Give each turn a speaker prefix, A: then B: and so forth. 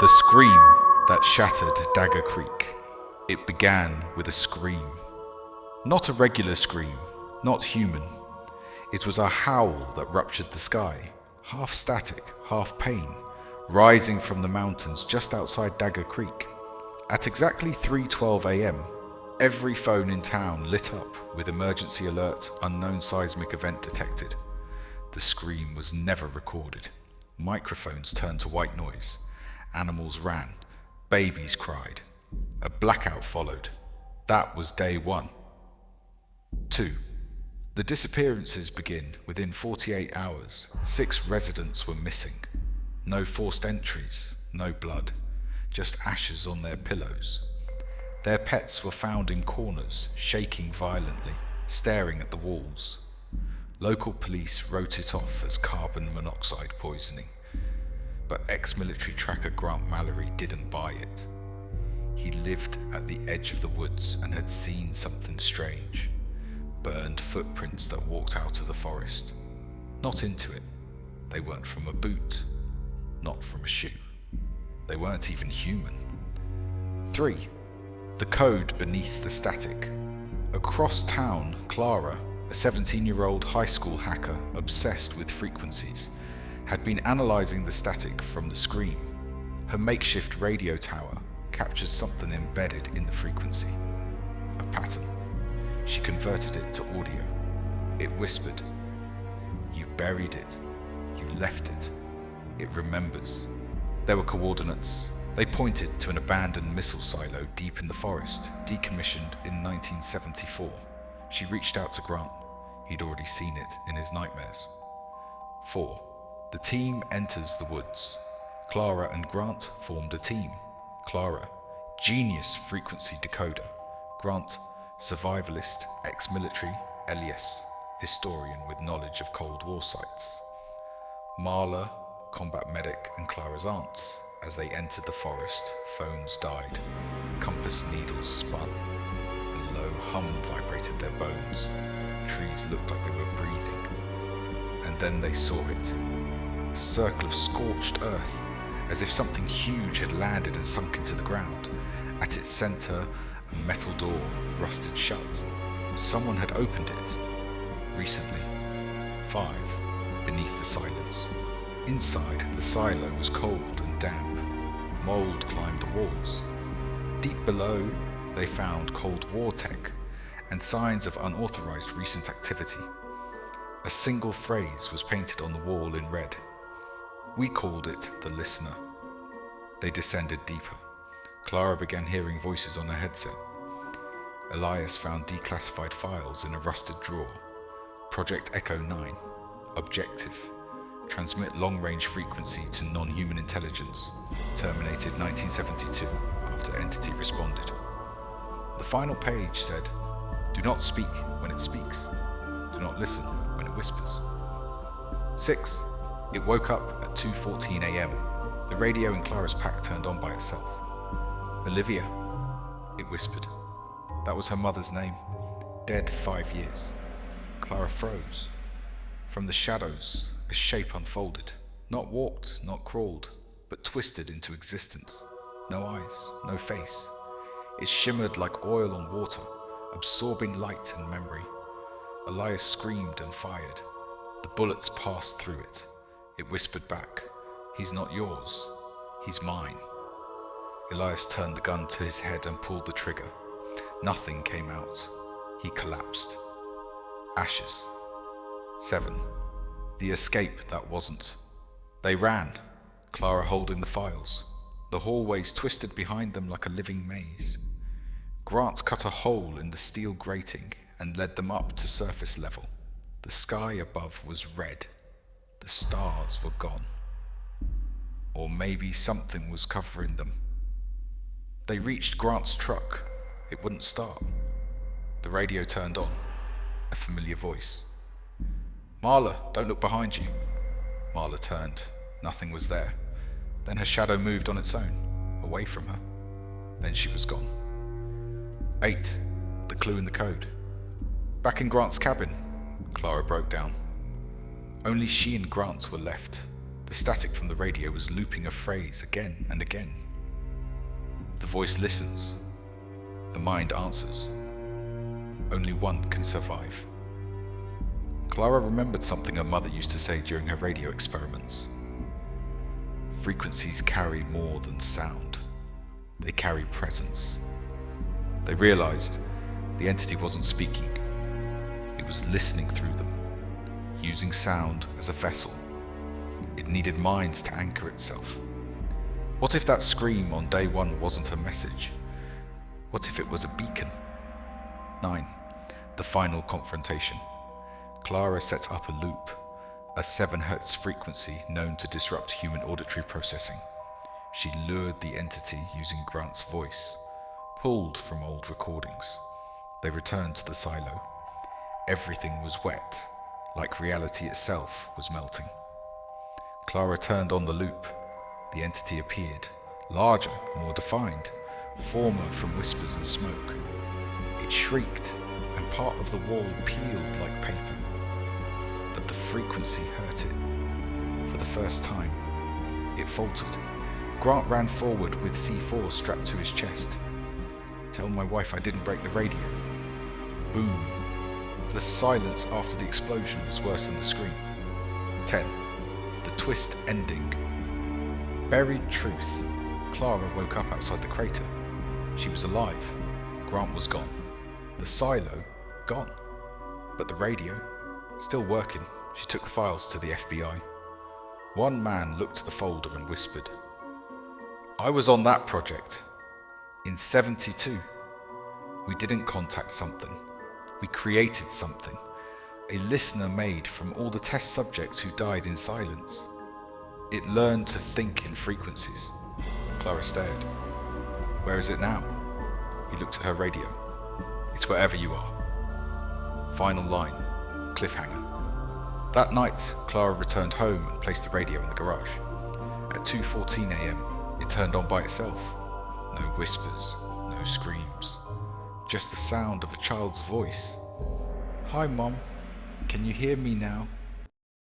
A: The scream that shattered Dagger Creek. It began with a scream. Not a regular scream, not human. It was a howl that ruptured the sky, half static, half pain, rising from the mountains just outside Dagger Creek. At exactly 3:12 a.m., every phone in town lit up with emergency alert, unknown seismic event detected. The scream was never recorded. Microphones turned to white noise. Animals ran. Babies cried. A blackout followed. That was day 1. 2. The disappearances begin within 48 hours. 6 residents were missing. No forced entries, no blood, just ashes on their pillows. Their pets were found in corners, shaking violently, staring at the walls. Local police wrote it off as carbon monoxide poisoning, but ex-military tracker Grant Mallory didn't buy it. He lived at the edge of the woods and had seen something strange. Burned footprints that walked out of the forest. Not into it. They weren't from a boot. Not from a shoe. They weren't even human. 3. The code beneath the static. Across town, Clara, a 17-year-old high school hacker obsessed with frequencies, had been analyzing the static from the scream. Her makeshift radio tower captured something embedded in the frequency. A pattern. She converted it to audio. It whispered, "You buried it. You left it. It remembers." There were coordinates. They pointed to an abandoned missile silo deep in the forest, decommissioned in 1974. She reached out to Grant. He'd already seen it in his nightmares. 4. The team enters the woods. Clara and Grant formed a team. Clara, genius frequency decoder. Grant, survivalist, ex-military. Elias, historian with knowledge of Cold War sites. Marla, combat medic, and Clara's aunts. As they entered the forest, phones died. Compass needles spun. A low hum vibrated their bones. Trees looked like they were breathing. And then they saw it. A circle of scorched earth, as if something huge had landed and sunk into the ground. At its center, a metal door rusted shut. Someone had opened it. Recently. 5. Beneath the silence. Inside, the silo was cold and damp. Mold climbed the walls. Deep below, they found Cold War tech and signs of unauthorized recent activity. A single phrase was painted on the wall in red. We called it the listener. They descended deeper. Clara began hearing voices on her headset. Elias found declassified files in a rusted drawer. Project Echo 9. Objective. Transmit long-range frequency to non-human intelligence. Terminated 1972 after entity responded. The final page said, "Do not speak when it speaks. Do not listen when it whispers." 6. It woke up at 2:14 a.m. The radio in Clara's pack turned on by itself. "Olivia," it whispered. That was her mother's name. Dead 5 years. Clara froze. From the shadows, a shape unfolded. Not walked, not crawled, but twisted into existence. No eyes, no face. It shimmered like oil on water, absorbing light and memory. Elias screamed and fired. The bullets passed through it. It whispered back, "He's not yours, he's mine." Elias turned the gun to his head and pulled the trigger. Nothing came out. He collapsed. Ashes. 7. The escape that wasn't. They ran, Clara holding the files. The hallways twisted behind them like a living maze. Grant cut a hole in the steel grating and led them up to surface level. The sky above was red. The stars were gone. Or maybe something was covering them. They reached Grant's truck. It wouldn't start. The radio turned on. A familiar voice. "Marla, don't look behind you." Marla turned. Nothing was there. Then her shadow moved on its own, away from her. Then she was gone. 8. The clue in the code. Back in Grant's cabin, Clara broke down. Only she and Grant were left. The static from the radio was looping a phrase again and again. The voice listens. The mind answers. Only one can survive. Clara remembered something her mother used to say during her radio experiments. Frequencies carry more than sound. They carry presence. They realized the entity wasn't speaking. It was listening through them, using sound as a vessel. It needed minds to anchor itself. What if that scream on day one wasn't a message? What if it was a beacon? 9. The final confrontation. Clara set up a loop, a 7 Hz frequency known to disrupt human auditory processing. She lured the entity using Grant's voice, pulled from old recordings. They returned to the silo. Everything was wet, like reality itself was melting. Clara turned on the loop. The entity appeared, larger, more defined, former from whispers and smoke. It shrieked, and part of the wall peeled like paper. But the frequency hurt it. For the first time, it faltered. Grant ran forward with C4 strapped to his chest. Tell my wife I didn't break the radio. Boom. The silence after the explosion was worse than the scream. 10. The twist ending. Buried truth. Clara woke up outside the crater. She was alive. Grant was gone. The silo, gone. But the radio, still working. She took the files to the FBI. One man looked at the folder and whispered, I was on that project. In 72. We didn't contact something. We created something. A listener made from all the test subjects who died in silence. It learned to think in frequencies. Clara stared. Where is it now? He looked at her radio. It's wherever you are. Final line. Cliffhanger. That night, Clara returned home and placed the radio in the garage. At 2:14 a.m, it turned on by itself. No whispers, no screams. Just the sound of a child's voice. Hi, Mom. Can you hear me now?